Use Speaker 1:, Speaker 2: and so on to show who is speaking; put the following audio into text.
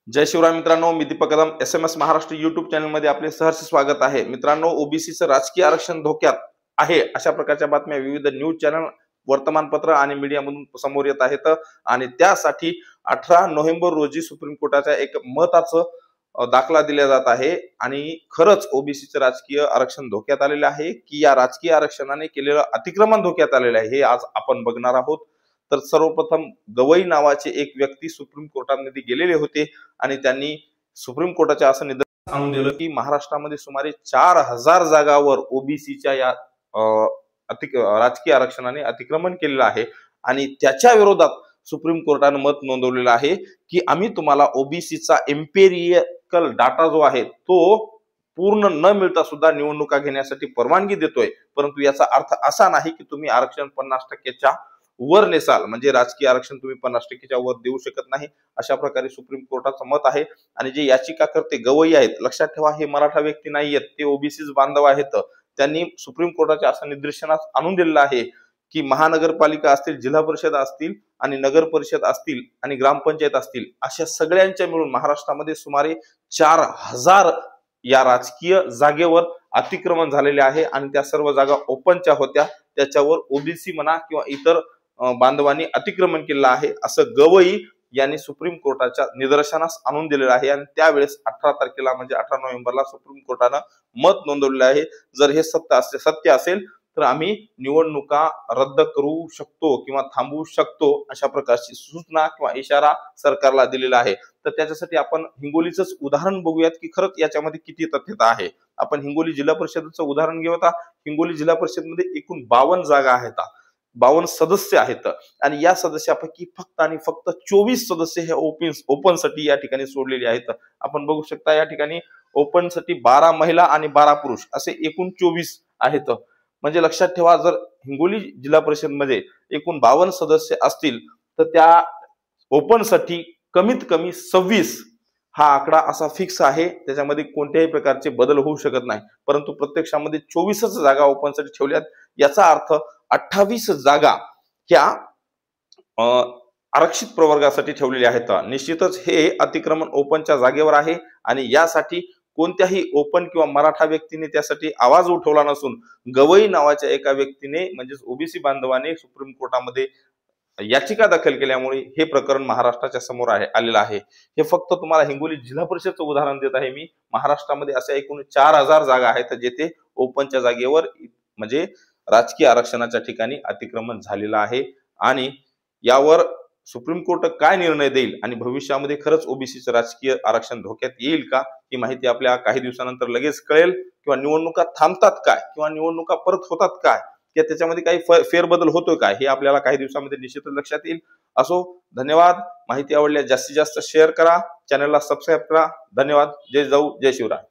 Speaker 1: जय शिवराय मित्रांनो, मी Deepak Kadam SMS Maharashtra YouTube channel मध्ये आपले सहर्ष स्वागत आहे। मित्रांनो, ओबीसीचं राजकीय आरक्षण धोक्यात आहे अशा प्रकारच्या बातम्या विविध न्यूज चॅनल, वर्तमानपत्र आणि मीडियामधून समोर येत आहेत आणि त्यासाठी 18 नोव्हेंबर रोजी सुप्रीम कोर्टाच्या एक मताचं दाखला दिला जात आहे आणि खरंच ओबीसीचं राजकीय आरक्षण धोक्यात आलेलं आहे की या राजकीय आरक्षणाने केलेलं अतिक्रमण धोक्यात आलेलं आहे, हे आज आपण बघणार आहोत। तर सर्वप्रथम गवई नावाचे एक व्यक्ती सुप्रीम कोर्टामध्ये गेलेले होते आणि त्यांनी सुप्रीम कोर्टाच्या असं निदर्शनास आणून दिलं की महाराष्ट्रामध्ये सुमारे 4000 जागावर ओबीसीच्या या राजकीय आरक्षणाने अतिक्रमण केलेलं आहे आणि त्याच्या विरोधात सुप्रीम कोर्टाने मत नोंदवलेलं आहे की आम्ही तुम्हाला ओबीसीचा एम्पिरिकल डाटा जो आहे तो पूर्ण न मिळता सुद्धा निवडणुका घेण्यासाठी परवानगी देतोय, परंतु याचा अर्थ असा नाही की तुम्ही आरक्षण 50%च्या वर नेसाल, म्हणजे राजकीय आरक्षण तुम्ही 50%च्या वर देऊ शकत नाही, अशा प्रकारे सुप्रीम कोर्टाचं मत आहे। आणि जे याचिकाकर्ते गवई आहेत, लक्षात ठेवा हे मराठा व्यक्ती नाहीयेत, ते ओबीसीच बांधव आहेत। त्यांनी सुप्रीम कोर्टाच्या असं निदर्शनास आणून दिलेलं आहे की महानगरपालिका असतील, जिल्हा परिषद असतील आणि नगर परिषद असतील आणि ग्रामपंचायत असतील, अशा सगळ्यांच्या मिळून महाराष्ट्रामध्ये सुमारे 4000 या राजकीय जागेवर अतिक्रमण झालेले आहे आणि त्या सर्व जागा ओपनच्या होत्या, त्याच्यावर ओबीसी म्हणा किंवा इतर बांधवांनी अतिक्रमण केलं आहे असं गवई यांनी सुप्रीम कोर्टाच्या निदर्शनास आणून दिलेलं आहे। आणि त्यावेळेस 18 तारखेला म्हणजे 18 नोव्हेंबरला सुप्रीम कोर्टानं मत नोंदवलेलं आहे, जर हे सत्य असेल तर आम्ही निवडणुका रद्द करू शकतो किंवा थांबवू शकतो, अशा प्रकारची सूचना किंवा इशारा सरकारला दिलेला आहे। तर त्याच्यासाठी आपण हिंगोलीचंच उदाहरण बघूयात की खरंच याच्यामध्ये किती तथ्यता आहे। आपण हिंगोली जिल्हा परिषदेचं उदाहरण घेऊ। हिंगोली जिल्हा परिषदमध्ये एकूण 52 जागा आहेत, 52 सदस्य आहेत आणि या सदस्यापैकी फक्त आणि फक्त 24 सदस्य हे ओपन साठी या ठिकाणी सोडलेले आहेत। आपण बघू शकता या ठिकाणी ओपन साठी 12 महिला आणि 12 पुरुष असे एकूण 24 आहेत। म्हणजे लक्षात ठेवा, जर हिंगोली जिल्हा परिषद मध्ये एकूण 52 सदस्य असतील तर त्या ओपन साठी कमीत कमी 26 हा आकडा असा फिक्स आहे, त्याच्यामध्ये कोणत्याही प्रकारचे बदल होऊ शकत नाही, परंतु प्रत्यक्षामध्ये 24च जागा ओपन साठी ठेवल्यात। याचा अर्थ 28 जागा ह्या आरक्षित प्रवर्गासाठी ठेवलेल्या आहेत। निश्चितच हे अतिक्रमण ओपनच्या जागेवर आहे आणि यासाठी कोणत्याही ओपन किंवा मराठा व्यक्तीने त्यासाठी आवाज उठवला नसून गवई नावाच्या एका व्यक्तीने म्हणजेच ओबीसी बांधवाने सुप्रीम कोर्टामध्ये याचिका दाखल केल्यामुळे हे प्रकरण महाराष्ट्राच्या समोर आलेलं आहे। हे फक्त तुम्हाला हिंगोली जिल्हा परिषदचं उदाहरण देत आहे मी। महाराष्ट्रामध्ये अशा एकूण 4000 जागा आहेत जेथे ओपनच्या जागेवर म्हणजे राजकीय आरक्षणाच्या ठिकाणी अतिक्रमण झालेलं आहे आणि यावर सुप्रीम कोर्ट काय निर्णय देईल आणि भविष्यामध्ये खरंच ओबीसीचं राजकीय आरक्षण धोक्यात येईल का, ही माहिती आपल्या काही दिवसानंतर लगेच कळेल। किंवा निवडणुका थांबतात काय किंवा निवडणुका परत होतात काय किंवा त्याच्यामध्ये काही फेरबदल होतोय काय, हे आपल्याला काही दिवसामध्ये निश्चितच लक्षात येईल। असो, धन्यवाद। माहिती आवडल्यास जास्तीत जास्त शेअर करा, चॅनलला सबस्क्राईब करा। धन्यवाद। जय जाऊ, जय शिवराय।